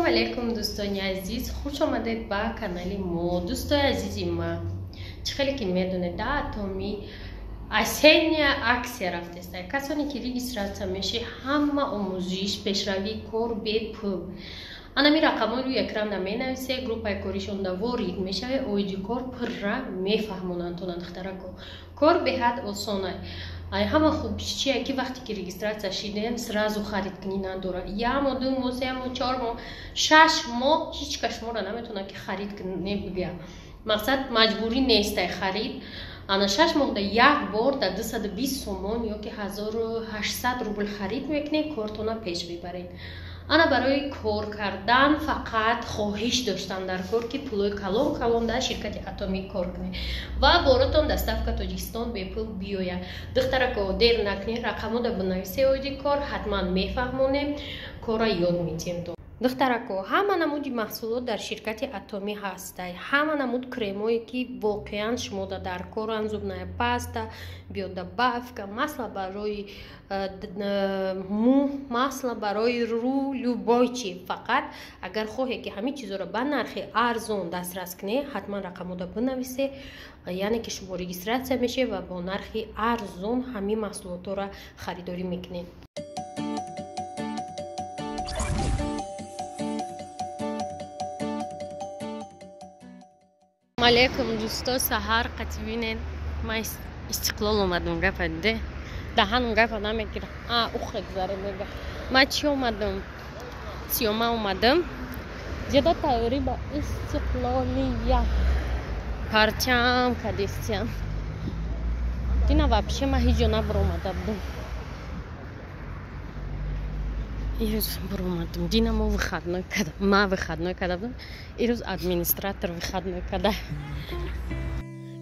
علیکم دوستان عزیز، خوش آمدید به کانال ما. دوستان عزیزی ما خیلی که میدونید در اتمی осенняя акция رفته است. کسانی که ریجیستراسیون میشه همه آموزش پیشروی کار به پول انمی رقم روی اکران نمینویسه گروپ کاریشون وارد میشه اویدی کار پر را میفهمونن تو ندخترکو کار به حد آسانه. همه خوب چیه که وقتی که ریجیستراسیون شدین سرازو خرید کنی نداره. یا ما 2 ماه 3 ماه 4 ماه 6 ماه هیچ کس ما را نمیتونه که خرید کنه بگه. مقصد مجبوری نیست خرید. انا 6 ماه در یک بار در 220 تومان یا که 1800 روبل خرید میکنه کارتونا پیش ببرید. انا برای کار کردن فقط خواهش داشتم در کار که پولای کلان در شرکت اتمی کار کنه و باراتون دستافک تاجیکستان به پول بیاید. دخترکو دیر نکنی رقمو در بنویسه اویدی کار حتما میفهمونیم کارا یاد میتیم. دخترکو همه نمودی محصولات در شرکت اتمی هسته. همه نمود کریمایی که واقعا شما در کارن زبنه پاستا بیاده بافکا مثلا برای مو مثلا برای رو لوبای چی. فقط اگر خواهی که همین چیزا رو به نرخ ارزان دسترس کنی حتما رقمو رو بنویسه، یعنی که شما ریجیستراسیون میشه و با نرخ ارزان همین محصولات رو خریداری میکنین. علیکم دوستا، سحر قطبینن ما استقلال اومدم گفته دهن گفت نمیگیره اوخ گذاره میگه ما چی اومدم سیوما اومدم جدا تایوری با استقلالیه پرچم کدیستیم دینا вообще ما هیچ جا نبرومده بودم ایروز برومدم دینا ما وخدنای کده ما وخدنای کده بودم ایروز ادمینستراتور وخدنای کده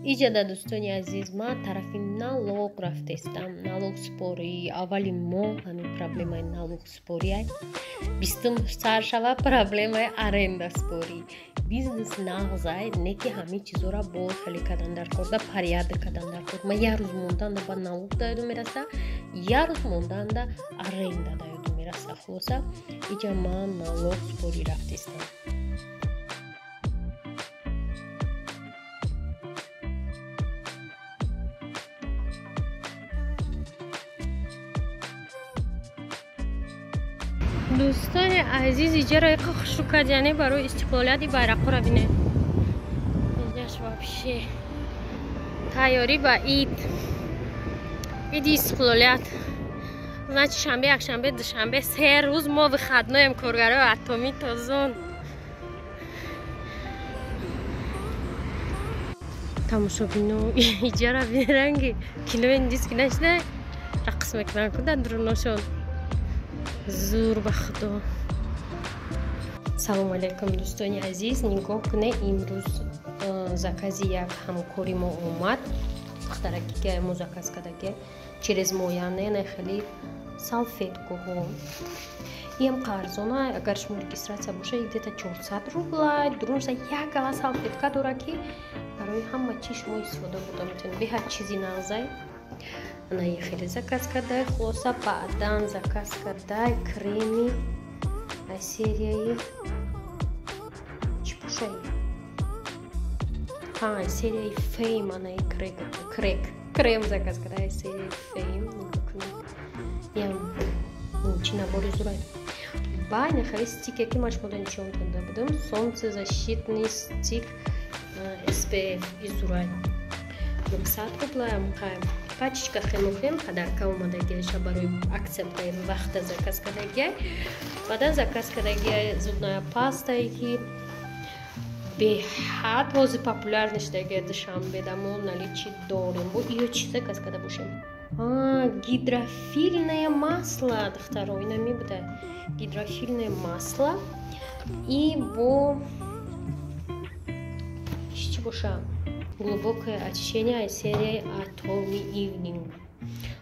ایجاده دوستانی عزیز ما طرفی налог رفتستم налог спори اولی ما همین проблемای налог спори ای بیستم سر شوه проблемای аренда спори بیزنس نغزای نکی همین چیزا را با خیلی کدن در کار پریاد کدن در کار. ما یه روز موندن با налог دایدو میرسه یه روز موندن دا аренда دایدو میرسه. خلاصه ایجا ما налог спори رفتستم. دوستان عزیز اینجا را یک خوشکدیانه برای استقلالیت بیرق را بینه. اینجاش вообще تیاری با عید استقلالیت نه شنبه یکشنبه دوشنبه 3 روز ما به خدمت کارگرای اتمی تازون تماشا بینو. اینجا را بینه رنگی کلو اندیز که نشده رقص میکنن کدن دروناشون زور به خدا. سلام علیکم دوستان عزیز، نگاه کنه امروز زکاز یک همکاری ما اومد دخترکی که ما زکاز کرده که через مویانه نه خیلی салфетку ها یم قرضانه اگر شما ریجیستراسیون باشه ایده 400 روبل درونش یک گلا салфетка داره که برای همه چی شما استفاده بوده میتونید به هر چیزی نغزه. انا خیلی زکاز کرده. خلاصه بعدن زکاز کرده کریمی سریایی چی باشه سریایی فیم انا کریم زکاز کرده سریایی فیم یم چی набори зурай бай خیلی стик які маш мода ничего کنده بودم солнцезащитный стик SPF зурай 900 рубля мухаем пачечка хемохем подарка омадагиша барои акция дар вақта заказ кардагия баъдан заказ кардагия зубная пастае ки беҳад ҳозир популяр ништагия душанбе дамо наличи дорем бо ё чи заказ карда бошем гидрофильное масло духтаро ина мебуда гидрофильное масло и бо чи боша глубокое очищение серии Atomy Evening.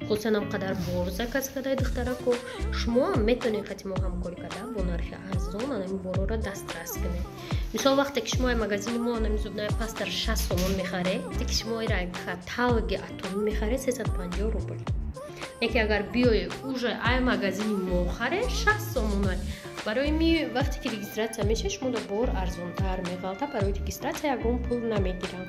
خلاصه нам قدر بور заказ کرده دخترکو شما میتونید خاطر ما همکاری کرده با نرخ ارزان همین بورا را دسترس کنید. مثلا وقتی که شما مغازین ما همین زبنه پاست 60 تومان میخره دیگه شما را کاتالوگ اتمی میخره 350 روبل. یکی اگر بیای اوج ای مغازین ما خره 60 تومان برای می وقتی که رجیستراسیا میشه شما بار ارزانتر میغلطه برای رجیستراسیا یگون پول نمیگیرن.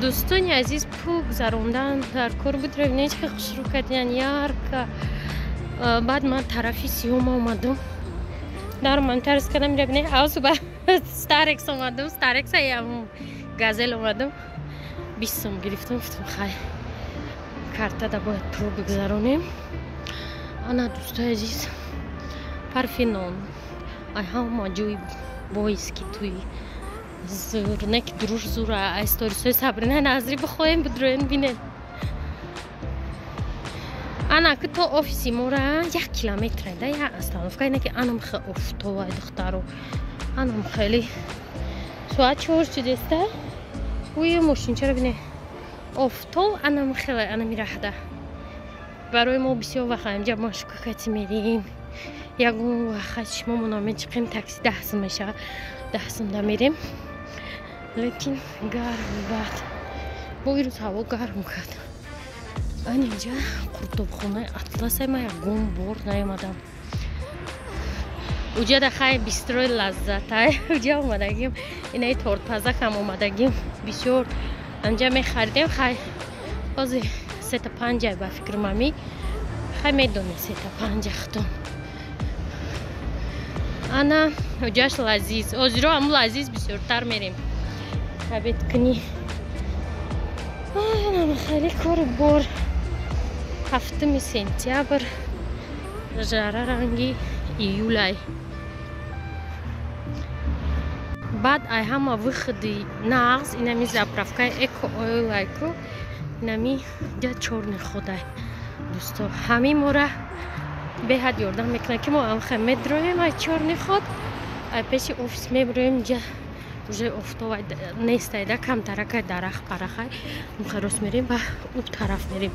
دوستان عزیز پول گذروندن در کار بود روینه که خوش رو کردن یار که بعد من طرفی سیوم آمدم در من ترس کردم روینه آسو با ستارکس آمدم ستارکس هم گازل آمدم 20 سوم گرفتم گفتم خیلی کارتا دا باید پول بگذرونیم. انا دوستای عزیز پرفینون ای هم جوی بایست که توی زور نک دروش زور استوریسای صبرنه نظری بخوایم بدروین بینن. انا که تو آفیسی مورا 1 کیلومتر ده یا استانفکا اینه که انم خیلی افتوای دخترو انم خیلی ساعت 4 دسته وی ماشین چرا بینه افتو انم خیلی انم میرهده برای ما بسیار وقت اینجا مشکوکتی میریم یکون وقت شما منامه چقیم تاکسی 10 سوم میشه 10 سوم دا میریم لیکن گرم بعد با ایروز هوا گرم کرد. این اینجا قرطبخانه اطلس ما یکون بار نیامدم اونجا در خیلی بیستروی لذت های اونجا اومدگیم اینه تورت پزک هم اومدگیم بسیار اینجا میخریدیم خیلی بازی 3-5 با فکر مامی خیلی میدونه 3-5 اختم انا اونجاش لذیذ اوزیرو هم لذیذ بسیارتر میریم حبیت کنی انا خیلی کار بار 7 سپتامبر جاره رنگی ایولای بعد ای همه وقتی نغز اینمی زپرفکای اکو اویلایکو اینمی جا چورن خوده دوستو همی مورا به حد یاردم میکنه که ما هم خیلی مدرویم ای چورن خود ای پیش اوفیس میبرویم جا уже افتو نیست ایده کم ترکه درخ پرخه مخیروس میریم و او طرف میریم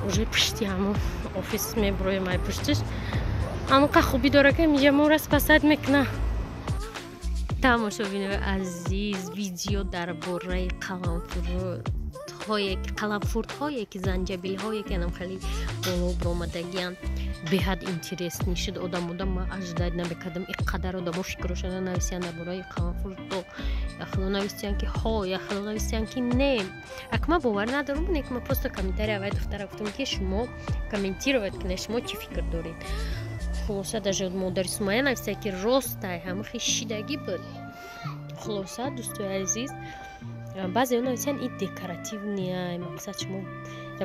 уже پشتی همون آفیس میبرویم ای پشتش همونقدر خوبی داره که میگه ما را پسند میکنه. تماشاگران عزیز ویدیو درباره قلمفرد هایی که زنجبیل هایی که نم خیلی بالا برآمدگیان به حد اینترست میشد آدم ما اجداد نمیکردم اینقدر آدم فکرشون نویسیان درباره قلمفرد و یخلو نویسیان که ها یخلو نویسیان که نه اکما باور ندارم بونه که ما پست کامنتاری اول دختر گفتم که شما کامنتیروید کنید شما چی فکر دارید. خلاصه даже مادر سومایا نویسه که راست همه خیلی شیدگی بود. خلاصه دوستای عزیز بعضی ها نویسن این دکوراتیو نیه مقصد شما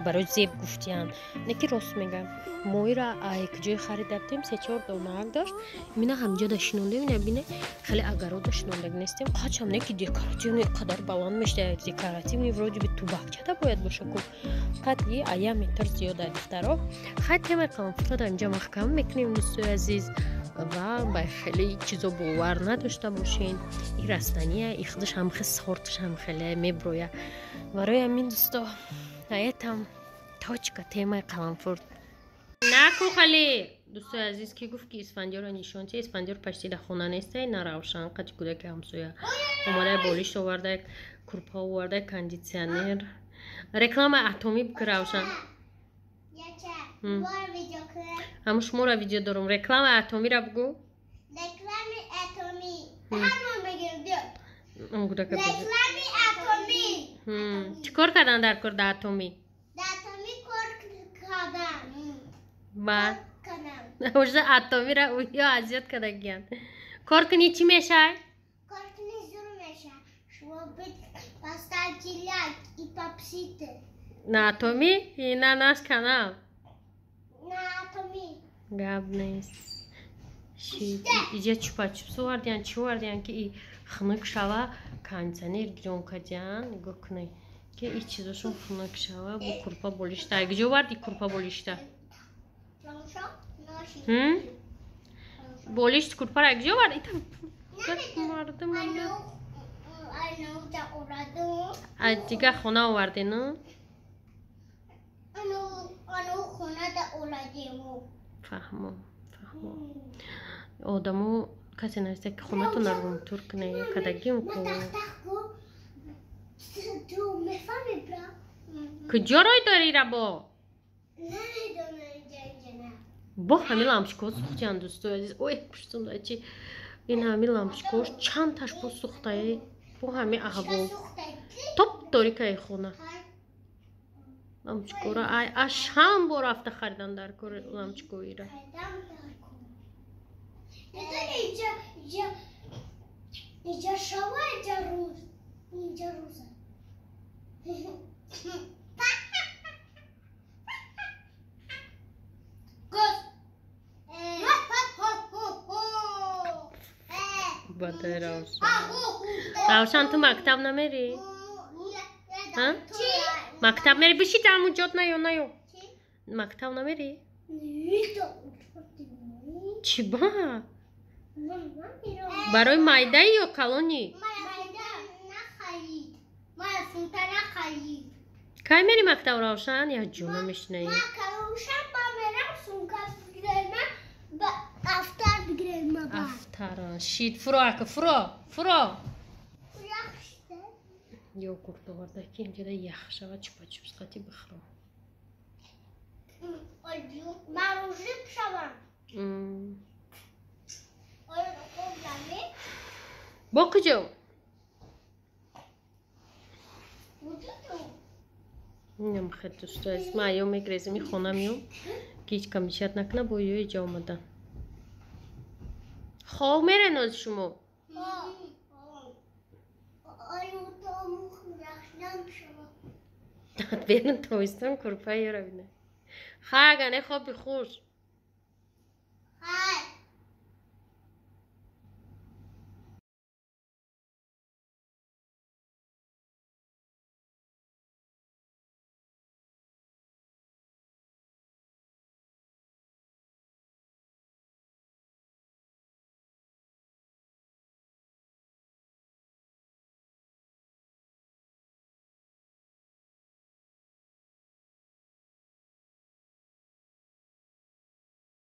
برای زیب گفتیان نه که راست میگم مایی را یک جای خرید رفتیم 3-4 دانه داشت مینا همجا داشتنونده مینا بینه خیلی اگرو داشتنونده نیستیم خواهد هم نه که دکوراتیو نیه قدر بلند میشته دکوراتیو نیه وروجی به تو بخچه دا باید باشه کن قد یه ایا متر زیاده دخترها خیلی تیمه قلمفرد اینجا محکم میکنیم دوستای عزیز و با خیلی چیزا باور نداشته باشین این رستنیه این خودش هم خیلی سخورتش هم خیلی میبرویه برای همین دوستا نایتم تاچ که تیمه قلمفرد نکو خیلی دوستای عزیز که گفت که اسفندیار رو نشون چه اسفندیار پشتی در خونه نیسته نروشن قد کودک همسویا اومده بالیش آورده کرپا آورده کاندیسیونر رکلام اتمی بکروشن همون شما را ویدیو دارم رکلام اتمی را بگو رکلام اتمی همون بگیم بیا رکلام اتمی چیکار کردن در کار اتمی کار کردن بعد وجه اتمی را اویا اذیت کردگیان کار کنی چی میشه کار کنی زور میشه شما بید پاستاچیلاک ای پاپسیته نه اتمی اینا ناش کنم نه اتمی گاب نیست اینجا چوپا چوپسو واردیان چی واردیان که ای خنک شوا کانسانیر گرون کردیان نگاه کنی که ای چیزاشون خنک شوا با کرپا بولیشتا اگه واردی کرپا بولیشتا بولیشت کرپا را اگه واردی مردم از دیگه خونه آورده نه آنو خونه دا اولادیمو فهمم آدمو کسی نوشته که خونه تو نروم تور کنه کدگیم کو تو میفهمی برا کجا رای داری را با نمیدونم اینجا نه با همین لامچکو سوختن دوستو عزیز اوه پشتم داشتی این همین لامچکوش چند تاش با سوخته با همین احباب توپ داری که خونه لامچکو را اش هم با رفته خریدن در کار لامچکویی را اینجا شما اینجا روزه بده روشن تو مکتب نمیری؟ ها؟ مکتب میری بشی در اونجا نیو مکتب نمیری؟ چی با؟ برای مایده یا کلونی؟ کی میری مکتب روشن یا جونو میشنی؟ افتر شید فرو یوگورت آورده که اینجا یخ شود چوپا چوپس قطی بخورم مروجی بشوم با کجا؟ نیم خیلی دوست دارم من ایام میگریزم می خونم یوم که هیچ کمیشت نکنه با یه جا آمدن خواه میره ناز شما داد بیرن تویستان کرپایی رو بینه خواه اگه نه خواب بخوش